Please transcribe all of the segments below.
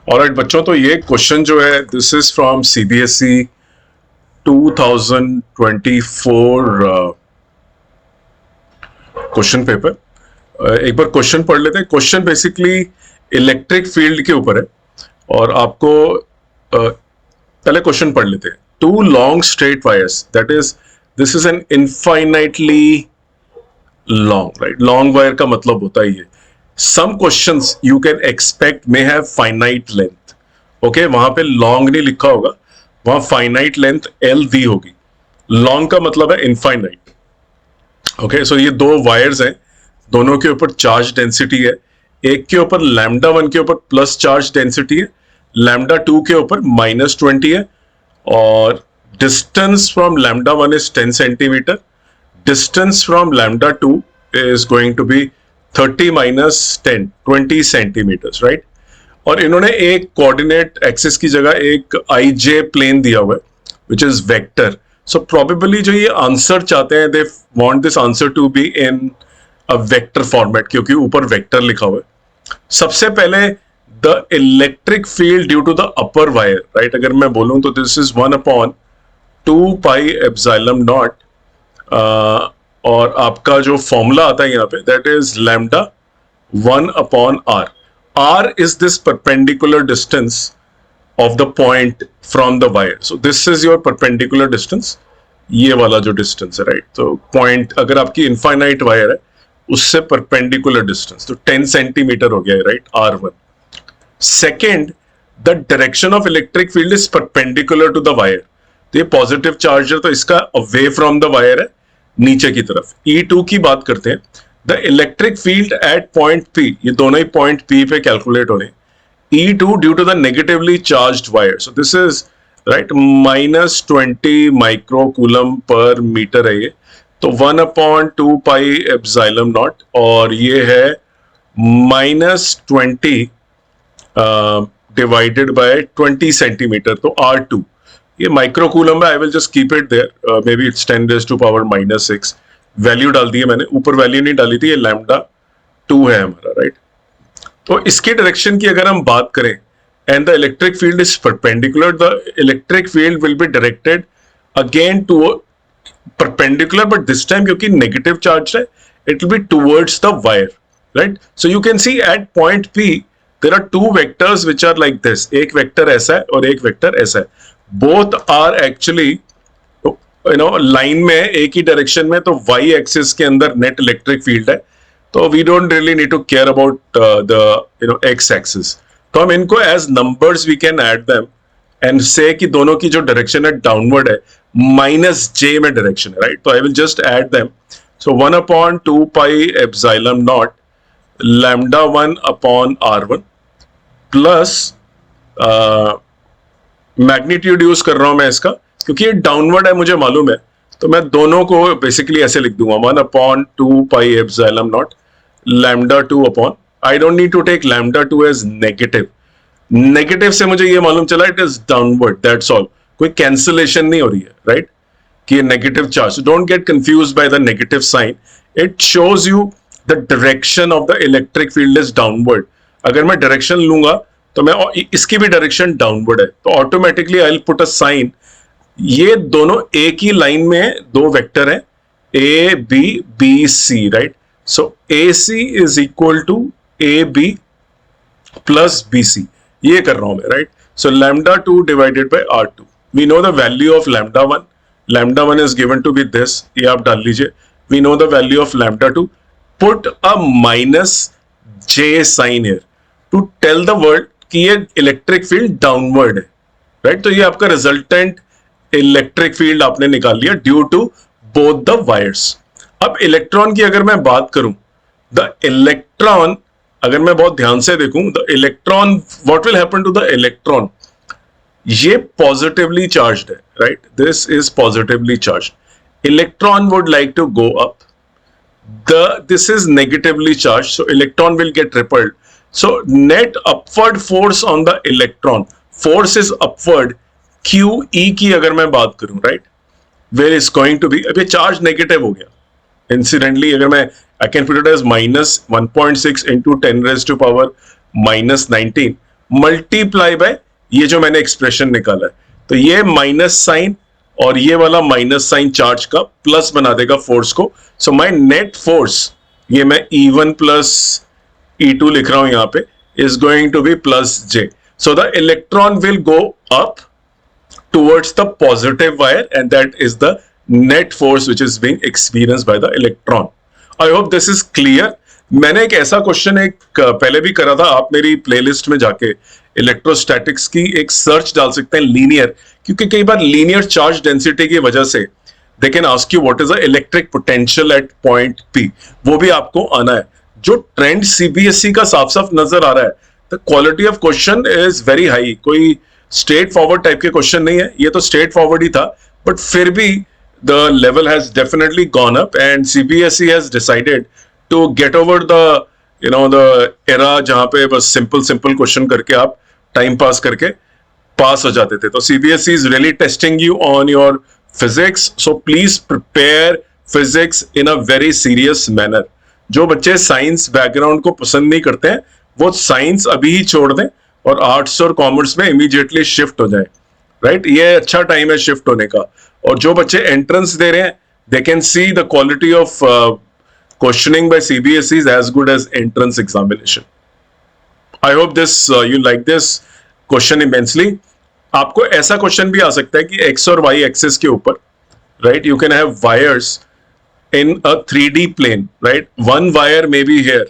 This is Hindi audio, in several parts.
ऑलराइट बच्चों, तो ये क्वेश्चन जो है this is from CBSE 2024 question paper. एक बार क्वेश्चन पढ़ लेते हैं। क्वेश्चन बेसिकली इलेक्ट्रिक फील्ड के ऊपर है और आपको पहले क्वेश्चन पढ़ लेते हैं। Two long straight wires, that is this is an infinitely long, right. Long wire का मतलब होता है ये some questions you can expect may have finite length. Okay, वहां पे long नहीं लिखा होगा, वहां finite length L दी होगी। long का मतलब है infinite. Okay, so ये दो wires हैं, दोनों के ऊपर charge density है। एक के ऊपर lambda 1 के ऊपर plus charge density है, lambda 2 के ऊपर -20 है और distance from lambda 1 is 10 centimeter. Distance from lambda 2 is going to be 30 minus 10, 20 centimetres, right. और इन्होंने एक कोऑर्डिनेट एक्सिस की जगह एक आईजे प्लेन दिया हुआ है which is vector. So probably जो ये आंसर चाहते हैं, they want this answer to be in a vector format, क्योंकि ऊपर वेक्टर लिखा हुआ है। सबसे पहले the electric field due to the upper wire, right. अगर मैं बोलूं तो this is 1/2 pi epsilon naught और आपका जो फॉर्मूला आता है यहाँ पे that is lambda 1/r. r is this perpendicular distance of the point from the wire. So this is your perpendicular distance, ये वाला जो distance है, राइट। तो पॉइंट अगर आपकी इनफाइनाइट वायर है उससे परपेंडिकुलर डिस्टेंस तो 10 सेंटीमीटर हो गया है, right, r1. Second, the direction of electric field is perpendicular to the wire. तो ये पॉजिटिव चार्ज है तो इसका अवे फ्रॉम द वायर है, नीचे की तरफ। E2 की बात करते हैं, the electric field at point P, ये दोनों ही पॉइंट P पे कैलकुलेट हो रहे हैं। E2 due to the negatively charged wire, so this is right -20 microcoulomb per metre है ये। तो 1/2 पाई एप्सिलॉन नॉट और ये है -20 डिवाइडेड बाय 20 सेंटीमीटर, तो R2। ये माइक्रोकूलम है, I will just keep it there, maybe it's 10⁻⁻⁶। Value डाल दी है मैंने, ऊपर वैल्यू नहीं डाली थी। ये लैम्डा 2 है हमारा, राइट। तो इसके डायरेक्शन की अगर हम बात करें, and the electric field is perpendicular, the electric field will be directed again to perpendicular, but this time क्योंकि नेगेटिव चार्ज है it will be towards the wire, right. So you can see at point P there are two vectors which are like this. एक वेक्टर ऐसा है और एक वेक्टर ऐसा है। बोथ आर एक्चुअली लाइन में एक ही डायरेक्शन में, तो वाई एक्सिस के अंदर नेट इलेक्ट्रिक फील्ड है। तो we don't really need to care about the X axis. तो हम इनको as numbers we can add them and say कि दोनों की जो डायरेक्शन है डाउनवर्ड है, -j में डायरेक्शन है, राइट। तो आई will just add them. So 1/2 pi epsilon naught lambda 1/r1 plus magnitude use कर रहा हूं मैं इसका, क्योंकि ये डाउनवर्ड है मुझे मालूम है, तो मैं दोनों को बेसिकली ऐसे लिख दूंगा 1/2 pi epsilon naught lambda 2 I don't need to take lambda 2 as negative. Negative से मुझे ये मालूम चला it is downward, that's all. कोई कैंसिलेशन नहीं हो रही है, राइट, कि ये negative charge. Don't get confused by the negative sign, it shows you the direction of the electric field is downward. अगर मैं डायरेक्शन लूंगा तो मैं इसकी भी डायरेक्शन डाउनवर्ड है, तो automatically I will put a sign. ये दोनों एक ही लाइन में दो वेक्टर हैं, A B B C, right. So A C is equal to A B plus B C, ये कर रहा हूं मैं, right. So lambda 2 divided by R2, we know the value of lambda 1। Lambda 1 is given to be this, ये आप डाल लीजिए। We know the value of lambda 2, put a -j sign here to tell the world कि ये इलेक्ट्रिक फील्ड डाउनवर्ड है, राइट। तो ये आपका रिजल्टेंट इलेक्ट्रिक फील्ड आपने निकाल लिया due to both the wires. अब इलेक्ट्रॉन की अगर मैं बात करूं, द इलेक्ट्रॉन अगर मैं बहुत ध्यान से देखूं, the electron, what will happen to the electron, ये पॉजिटिवली चार्ज्ड है, right. This is positively charged. Electron would like to go up, this is negatively charged, so electron will get repelled. So net upward force on the electron, force is upward, QE की अगर मैं बात करूं, right, where is going to be, अब ये चार्ज नेगेटिव हो गया इंसिडेंटली। अगर मैं I can put it as -1.6 into 10⁻⁻⁹, multiply by ये जो मैंने एक्सप्रेशन निकाला है, तो ये माइनस साइन और ये वाला माइनस साइन चार्ज का प्लस बना देगा फोर्स को. सो माय नेट फोर्स, ये मैं E1 प्लस E2 लिख रहा हूं यहां पे, is going to be plus J. So the electron will go up towards the positive wire and that is the net force which is being experienced by the electron. I hope this is clear. मैंने एक ऐसा क्वेश्चन एक पहले भी करा था, आप मेरी प्लेलिस्ट में जाके इलेक्ट्रोस्टैटिक्स की एक सर्च डाल सकते हैं लीनियर, क्योंकि कई बार लीनियर चार्ज डेंसिटी की वजह से they can ask you what is the electric potential at point P. वो भी आपको आना है. जो ट्रेंड सीबीएसई का साफ साफ नजर आ रहा है, the quality of question is very high. कोई स्ट्रेट फॉरवर्ड टाइप के क्वेश्चन नहीं है, ये तो स्ट्रेट फॉरवर्ड ही था, बट फिर भी the level has definitely gone up and CBSE has decided to get over the the era जहां पे बस सिंपल सिंपल क्वेश्चन करके आप टाइम पास करके पास हो जाते थे. तो CBSE is really testing you on your physics, so please prepare physics in a very serious manner. जो बच्चे साइंस बैकग्राउंड को पसंद नहीं करते हैं वो साइंस अभी ही छोड़ दें और आर्ट्स और कॉमर्स में इमीडिएटली शिफ्ट हो जाए. राइट, ये अच्छा टाइम है शिफ्ट होने का. और जो बच्चे एंट्रेंस दे रहे हैं, they can see the quality of questioning by CBSE is as good as entrance examination. I hope this you like this question immensely. आपको ऐसा क्वेश्चन भी आ सकता है कि एक्स और वाई एक्सिस के ऊपर, right, you can have wires in a 3D plane, right? One wire may be here,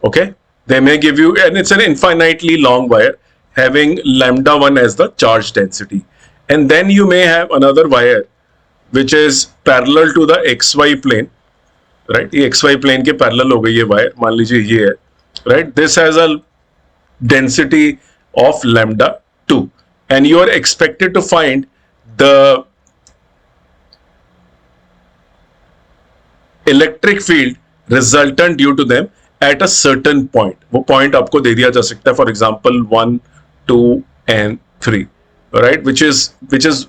okay? They may give you, and it's an infinitely long wire having lambda 1 as the charge density. And then you may have another wire which is parallel to the XY plane, right? ये XY plane के parallel हो गई ये wire, मान लीजिए ये है, right? This has a density of lambda 2 and you are expected to find the electric field resultant due to them at a certain point. वो पॉइंट आपको दे दिया जा सकता है, for example 1, 2 and 3, right, which is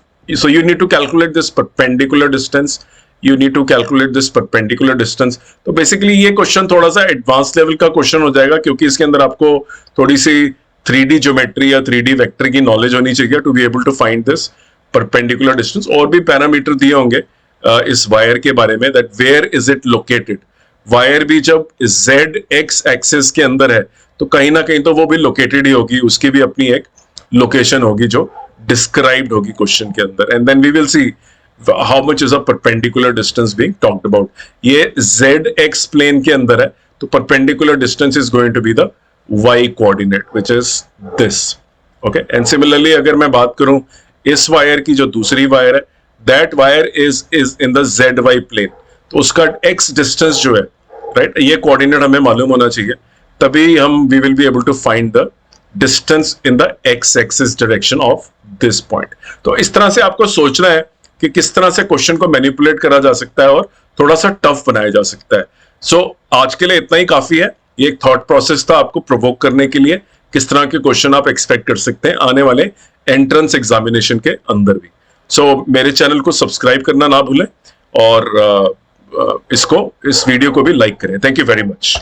so you need to calculate this perpendicular distance, you need to calculate this perpendicular distance. तो बेसिकली ये क्वेश्चन थोड़ा सा एडवांस लेवल का क्वेश्चन हो जाएगा, क्योंकि इसके अंदर आपको थोड़ी सी 3D ज्योमेट्री या 3D वेक्टर की नॉलेज होनी चाहिए to be able to find this perpendicular distance. और भी पैरामीटर दिए होंगे इस वायर के बारे में, that where is it located. Wire भी जब जेड एक्स एक्सिस के अंदर है तो कहीं ना कहीं तो वो भी लोकेटेड ही होगी, उसकी भी अपनी एक लोकेशन होगी जो डिस्क्राइब्ड होगी क्वेश्चन के अंदर. And then we will see how much is a perpendicular distance being talked about. ये जेड एक्स प्लेन के अंदर है तो perpendicular distance is going to be the Y coordinate which is this. Okay, and similarly अगर मैं बात करूं इस वायर की, जो दूसरी वायर है, that wire is in the ZY plane, तो उसका x distance जो है, right, ये कोऑर्डिनेट हमें मालूम होना चाहिए, तभी हम we will be able to find the distance in the x axis direction of this point. तो इस तरह से आपको सोचना है कि किस तरह से क्वेश्चन को मैनिपुलेट करा जा सकता है और थोड़ा सा टफ बनाया जा सकता है. सो आज के लिए इतना ही काफी है. ये एक थॉट प्रोसेस था आपको प्रोवोक करने के लिए, किस तरह के क्वेश्चन आप एक्सपेक्ट कर सकते हैं आने वाले एंट्रेंस एग्जामिनेशन के अंदर भी. सो मेरे चैनल को सब्सक्राइब करना ना भूलें और इस वीडियो को भी लाइक करें. Thank you very much.